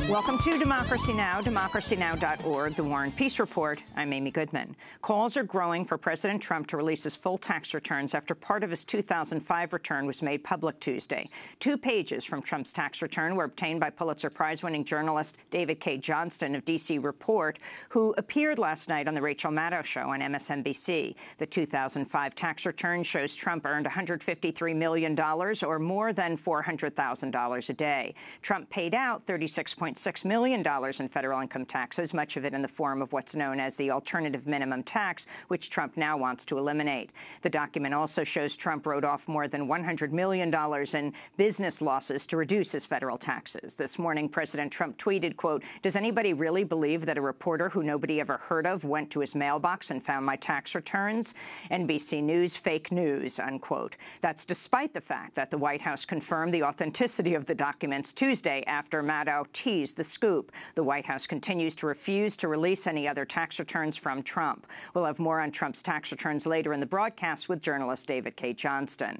Welcome to Democracy Now!, democracynow.org, The War and Peace Report. I'm Amy Goodman. Calls are growing for President Trump to release his full tax returns after part of his 2005 return was made public Tuesday. 2 pages from Trump's tax return were obtained by Pulitzer Prize-winning journalist David K. Johnston of D.C. Report, who appeared last night on The Rachel Maddow Show on MSNBC. The 2005 tax return shows Trump earned $153 million, or more than $400,000 a day. Trump paid out $36.6 million in federal income taxes, much of it in the form of what's known as the alternative minimum tax, which Trump now wants to eliminate. The document also shows Trump wrote off more than $100 million in business losses to reduce his federal taxes. This morning, President Trump tweeted, quote, "Does anybody really believe that a reporter who nobody ever heard of went to his mailbox and found my tax returns? NBC News, fake news," unquote. That's despite the fact that the White House confirmed the authenticity of the documents Tuesday after Maddow teased the scoop. The White House continues to refuse to release any other tax returns from Trump. We'll have more on Trump's tax returns later in the broadcast with journalist David K. Johnston.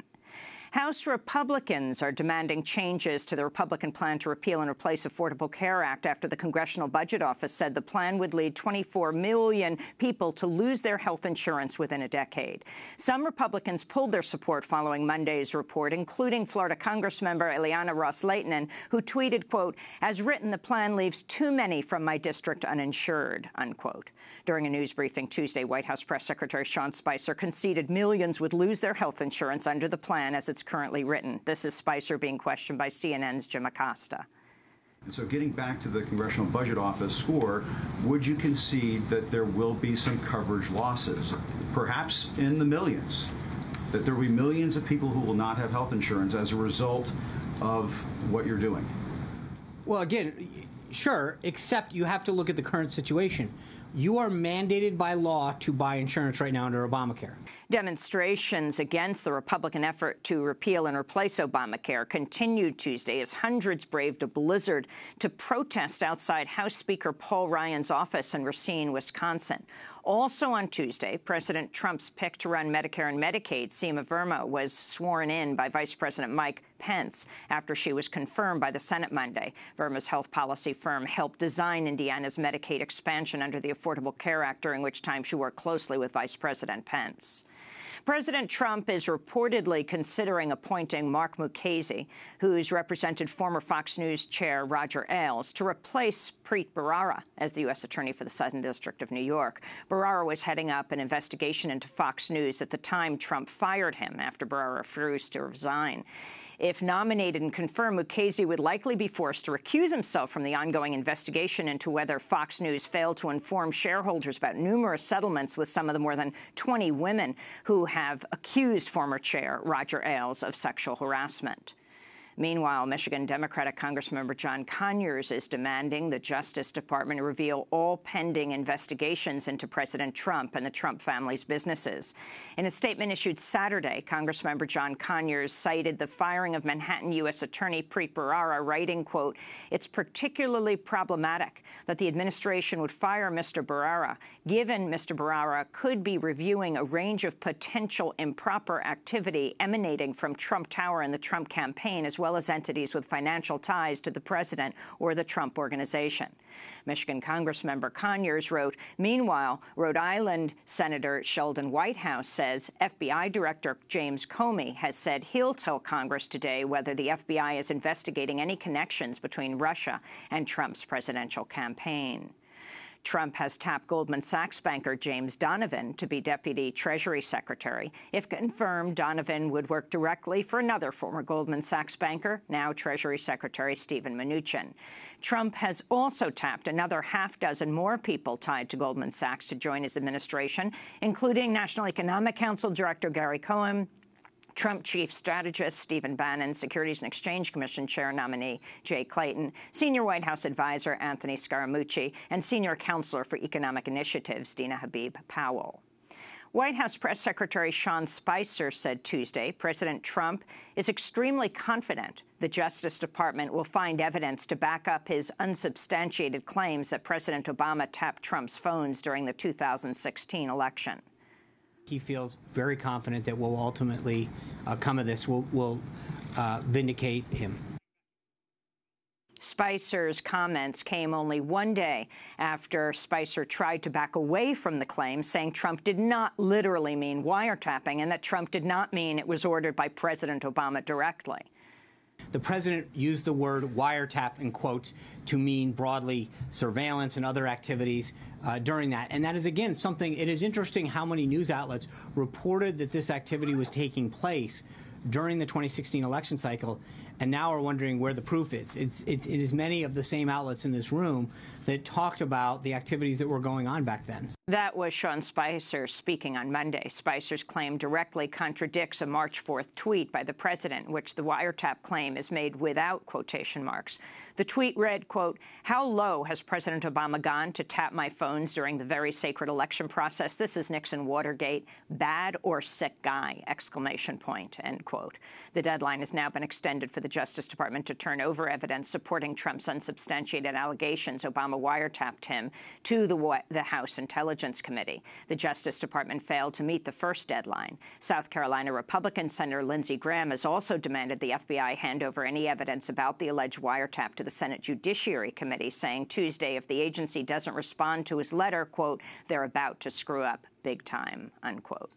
House Republicans are demanding changes to the Republican plan to repeal and replace Affordable Care Act after the Congressional Budget Office said the plan would lead 24 million people to lose their health insurance within a decade. Some Republicans pulled their support following Monday's report, including Florida Congressmember Ileana Ros-Lehtinen, who tweeted, quote, "As written, the plan leaves too many from my district uninsured," unquote. During a news briefing Tuesday, White House Press Secretary Sean Spicer conceded millions would lose their health insurance under the plan as it's currently written. This is Spicer being questioned by CNN's Jim Acosta. And so getting back to the Congressional Budget Office score, would you concede that there will be some coverage losses, perhaps in the millions, that there will be millions of people who will not have health insurance as a result of what you're doing? Well, again, sure, except you have to look at the current situation. You are mandated by law to buy insurance right now under Obamacare. Demonstrations against the Republican effort to repeal and replace Obamacare continued Tuesday as hundreds braved a blizzard to protest outside House Speaker Paul Ryan's office in Racine, Wisconsin. Also on Tuesday, President Trump's pick to run Medicare and Medicaid, Seema Verma, was sworn in by Vice President Mike Pence after she was confirmed by the Senate Monday. Verma's health policy firm helped design Indiana's Medicaid expansion under the Affordable Care Act, during which time she worked closely with Vice President Pence. President Trump is reportedly considering appointing Mark Mukasey, who's represented former Fox News chair Roger Ailes, to replace Preet Bharara as the U.S. Attorney for the Southern District of New York. Bharara was heading up an investigation into Fox News at the time Trump fired him after Bharara refused to resign. If nominated and confirmed, Mukasey would likely be forced to recuse himself from the ongoing investigation into whether Fox News failed to inform shareholders about numerous settlements with some of the more than 20 women who have accused former chair Roger Ailes of sexual harassment. Meanwhile, Michigan Democratic Congressmember John Conyers is demanding the Justice Department reveal all pending investigations into President Trump and the Trump family's businesses. In a statement issued Saturday, Congressmember John Conyers cited the firing of Manhattan U.S. Attorney Preet Bharara, writing, quote, "It's particularly problematic that the administration would fire Mr. Bharara, given Mr. Bharara could be reviewing a range of potential improper activity emanating from Trump Tower and the Trump campaign, as well as entities with financial ties to the president or the Trump organization." Michigan Congressmember Conyers wrote, meanwhile, Rhode Island Senator Sheldon Whitehouse says FBI Director James Comey has said he'll tell Congress today whether the FBI is investigating any connections between Russia and Trump's presidential campaign. Trump has tapped Goldman Sachs banker James Donovan to be Deputy Treasury Secretary. If confirmed, Donovan would work directly for another former Goldman Sachs banker, now Treasury Secretary Steven Mnuchin. Trump has also tapped another half-dozen more people tied to Goldman Sachs to join his administration, including National Economic Council Director Gary Cohn, Trump chief strategist Stephen Bannon, Securities and Exchange Commission chair nominee Jay Clayton, senior White House advisor Anthony Scaramucci, and senior counselor for economic initiatives Dina Habib Powell. White House Press Secretary Sean Spicer said Tuesday President Trump is extremely confident the Justice Department will find evidence to back up his unsubstantiated claims that President Obama tapped Trump's phones during the 2016 election. He feels very confident that will ultimately come of this will vindicate him. Spicer's comments came only one day after Spicer tried to back away from the claim, saying Trump did not literally mean wiretapping and that Trump did not mean it was ordered by President Obama directly. The president used the word wiretap in quotes to mean broadly surveillance and other activities during that. And that is, again, something, it is interesting how many news outlets reported that this activity was taking place during the 2016 election cycle, and now are wondering where the proof is. It is many of the same outlets in this room that talked about the activities that were going on back then. That was Sean Spicer speaking on Monday. Spicer's claim directly contradicts a March 4th tweet by the president, in which the wiretap claim is made without quotation marks. The tweet read, quote, "How low has President Obama gone to tap my phones during the very sacred election process? This is Nixon Watergate. Bad or sick guy, exclamation point," end quote. The deadline has now been extended for the Justice Department to turn over evidence supporting Trump's unsubstantiated allegations Obama wiretapped him to the House Intelligence Committee. The Justice Department failed to meet the first deadline. South Carolina Republican Senator Lindsey Graham has also demanded the FBI hand over any evidence about the alleged wiretap to the Senate Judiciary Committee, saying Tuesday if the agency doesn't respond to his letter, quote, they're about to screw up big time, unquote.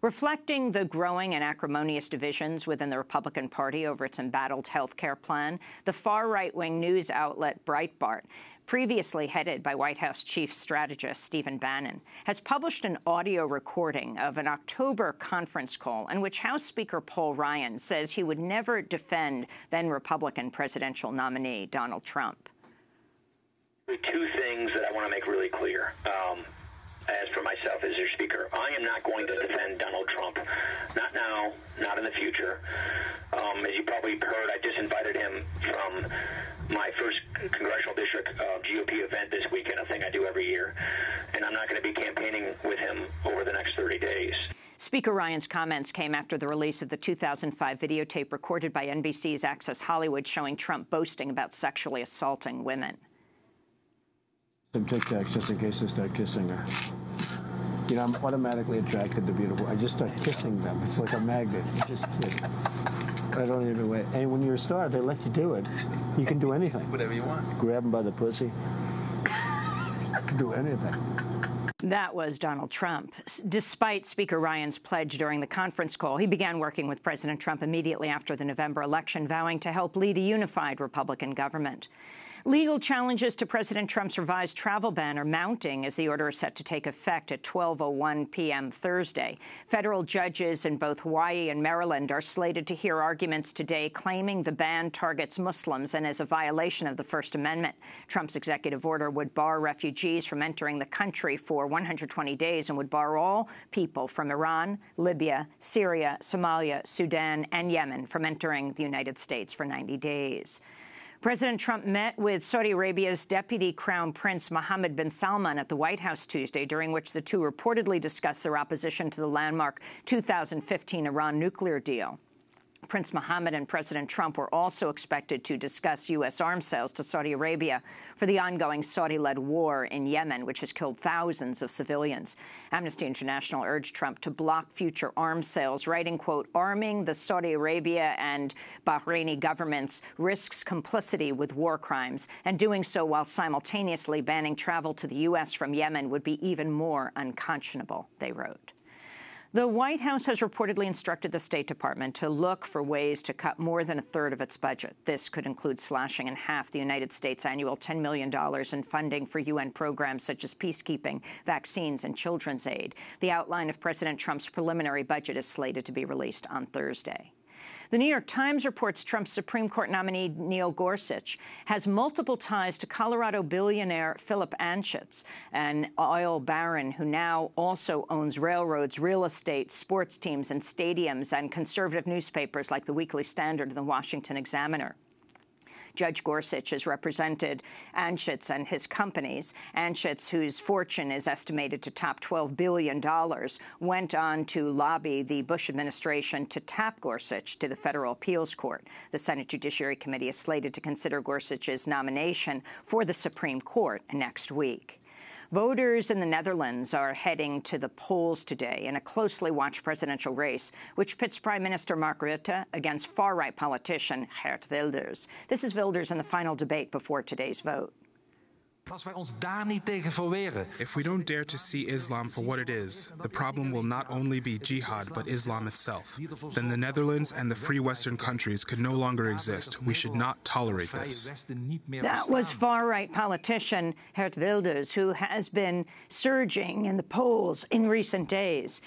Reflecting the growing and acrimonious divisions within the Republican Party over its embattled health care plan, the far right-wing news outlet Breitbart, previously headed by White House chief strategist Stephen Bannon, has published an audio recording of an October conference call in which House Speaker Paul Ryan says he would never defend then-Republican presidential nominee Donald Trump. Two things that I want to make really clear. As for myself as your speaker, I am not going to defend Donald Trump. Not now, not in the future. As you probably heard, I just invited him from my first congressional district GOP event this weekend, a thing I do every year. And I'm not going to be campaigning with him over the next 30 days. Speaker Ryan's comments came after the release of the 2005 videotape recorded by NBC's Access Hollywood showing Trump boasting about sexually assaulting women. Some Tic Tacs just in case I start kissing her. You know, I'm automatically attracted to beautiful. I just start kissing them. It's like a magnet. You just kiss. I don't even wait. And when you're a star, they let you do it. You can do anything. Whatever you want. Grab them by the pussy. You can do anything. That was Donald Trump. Despite Speaker Ryan's pledge during the conference call, he began working with President Trump immediately after the November election, vowing to help lead a unified Republican government. Legal challenges to President Trump's revised travel ban are mounting as the order is set to take effect at 12:01 p.m. Thursday. Federal judges in both Hawaii and Maryland are slated to hear arguments today claiming the ban targets Muslims and is a violation of the First Amendment. Trump's executive order would bar refugees from entering the country for 120 days and would bar all people from Iran, Libya, Syria, Somalia, Sudan, and Yemen from entering the United States for 90 days. President Trump met with Saudi Arabia's Deputy Crown Prince Mohammed bin Salman at the White House Tuesday, during which the two reportedly discussed their opposition to the landmark 2015 Iran nuclear deal. Prince Mohammed and President Trump were also expected to discuss U.S. arms sales to Saudi Arabia for the ongoing Saudi-led war in Yemen, which has killed thousands of civilians. Amnesty International urged Trump to block future arms sales, writing, quote, arming the Saudi Arabia and Bahraini governments risks complicity with war crimes, and doing so while simultaneously banning travel to the U.S. from Yemen would be even more unconscionable, they wrote. The White House has reportedly instructed the State Department to look for ways to cut more than a third of its budget. This could include slashing in half the United States' annual $10 million in funding for UN programs such as peacekeeping, vaccines, and children's aid. The outline of President Trump's preliminary budget is slated to be released on Thursday. The New York Times reports Trump's Supreme Court nominee Neil Gorsuch has multiple ties to Colorado billionaire Philip Anschutz, an oil baron who now also owns railroads, real estate, sports teams and stadiums, and conservative newspapers like the Weekly Standard and the Washington Examiner. Judge Gorsuch has represented Anschutz and his companies. Anschutz, whose fortune is estimated to top $12 billion, went on to lobby the Bush administration to tap Gorsuch to the federal appeals court. The Senate Judiciary Committee is slated to consider Gorsuch's nomination for the Supreme Court next week. Voters in the Netherlands are heading to the polls today in a closely watched presidential race, which pits Prime Minister Mark Rutte against far-right politician Geert Wilders. This is Wilders in the final debate before today's vote. If we don't dare to see Islam for what it is, the problem will not only be jihad, but Islam itself. Then the Netherlands and the free Western countries could no longer exist. We should not tolerate this. That was far-right politician Geert Wilders, who has been surging in the polls in recent days.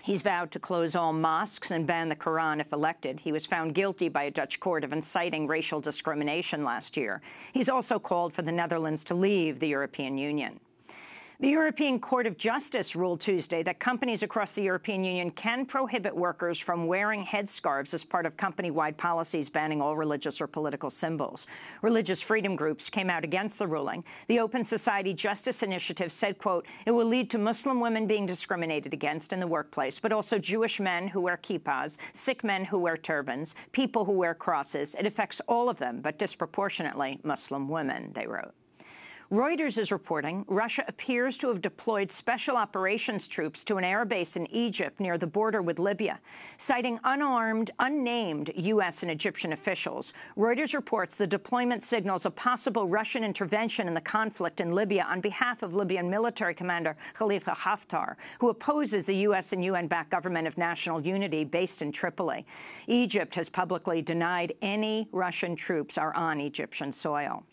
He's vowed to close all mosques and ban the Quran if elected. He was found guilty by a Dutch court of inciting racial discrimination last year. He's also called for the Netherlands to leave the European Union. The European Court of Justice ruled Tuesday that companies across the European Union can prohibit workers from wearing headscarves as part of company-wide policies banning all religious or political symbols. Religious freedom groups came out against the ruling. The Open Society Justice Initiative said, quote, it will lead to Muslim women being discriminated against in the workplace, but also Jewish men who wear kippahs, Sikh men who wear turbans, people who wear crosses. It affects all of them, but disproportionately Muslim women, they wrote. Reuters is reporting Russia appears to have deployed special operations troops to an air base in Egypt near the border with Libya. Citing unnamed U.S. and Egyptian officials, Reuters reports the deployment signals a possible Russian intervention in the conflict in Libya on behalf of Libyan military commander Khalifa Haftar, who opposes the U.S. and UN-backed government of national unity based in Tripoli. Egypt has publicly denied any Russian troops are on Egyptian soil.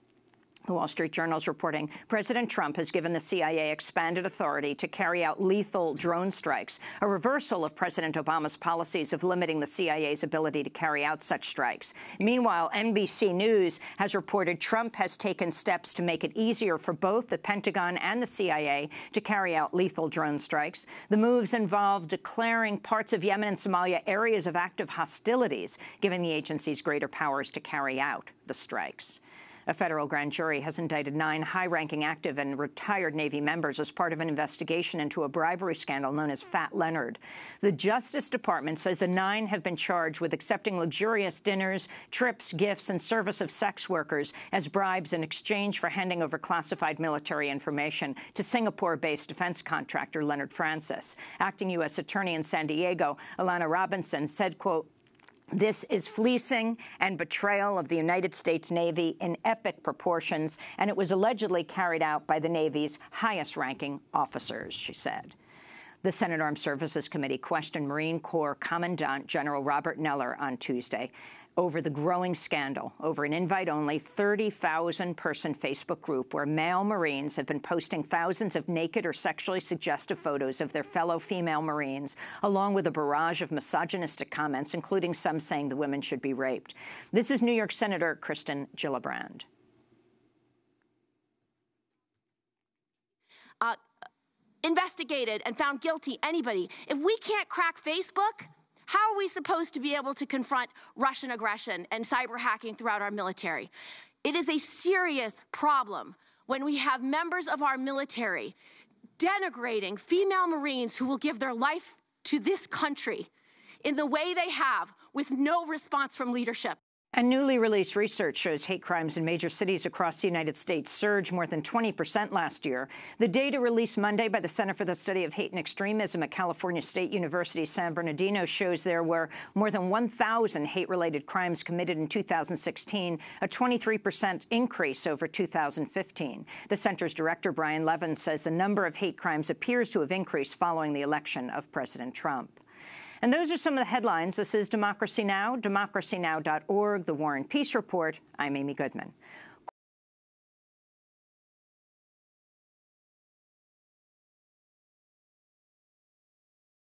The Wall Street Journal is reporting President Trump has given the CIA expanded authority to carry out lethal drone strikes, a reversal of President Obama's policies of limiting the CIA's ability to carry out such strikes. Meanwhile, NBC News has reported Trump has taken steps to make it easier for both the Pentagon and the CIA to carry out lethal drone strikes. The moves involve declaring parts of Yemen and Somalia areas of active hostilities, giving the agencies greater powers to carry out the strikes. A federal grand jury has indicted 9 high-ranking active and retired Navy members as part of an investigation into a bribery scandal known as Fat Leonard. The Justice Department says the 9 have been charged with accepting luxurious dinners, trips, gifts, and service of sex workers as bribes in exchange for handing over classified military information to Singapore-based defense contractor Leonard Francis. Acting U.S. Attorney in San Diego, Alana Robinson, said, quote, this is fleecing and betrayal of the United States Navy in epic proportions, and it was allegedly carried out by the Navy's highest-ranking officers, she said. The Senate Armed Services Committee questioned Marine Corps Commandant General Robert Neller on Tuesday over the growing scandal over an invite-only 30,000-person Facebook group where male Marines have been posting thousands of naked or sexually suggestive photos of their fellow female Marines, along with a barrage of misogynistic comments, including some saying the women should be raped. This is New York Senator Kristen Gillibrand. Investigated and found guilty anybody. If we can't crack Facebook, how are we supposed to be able to confront Russian aggression and cyber hacking throughout our military? It is a serious problem when we have members of our military denigrating female Marines who will give their life to this country in the way they have, with no response from leadership. And newly released research shows hate crimes in major cities across the United States surged more than 20% last year. The data released Monday by the Center for the Study of Hate and Extremism at California State University San Bernardino shows there were more than 1,000 hate-related crimes committed in 2016, a 23% increase over 2015. The center's director, Brian Levin, says the number of hate crimes appears to have increased following the election of President Trump. And those are some of the headlines. This is Democracy Now!, democracynow.org, The War and Peace Report. I'm Amy Goodman.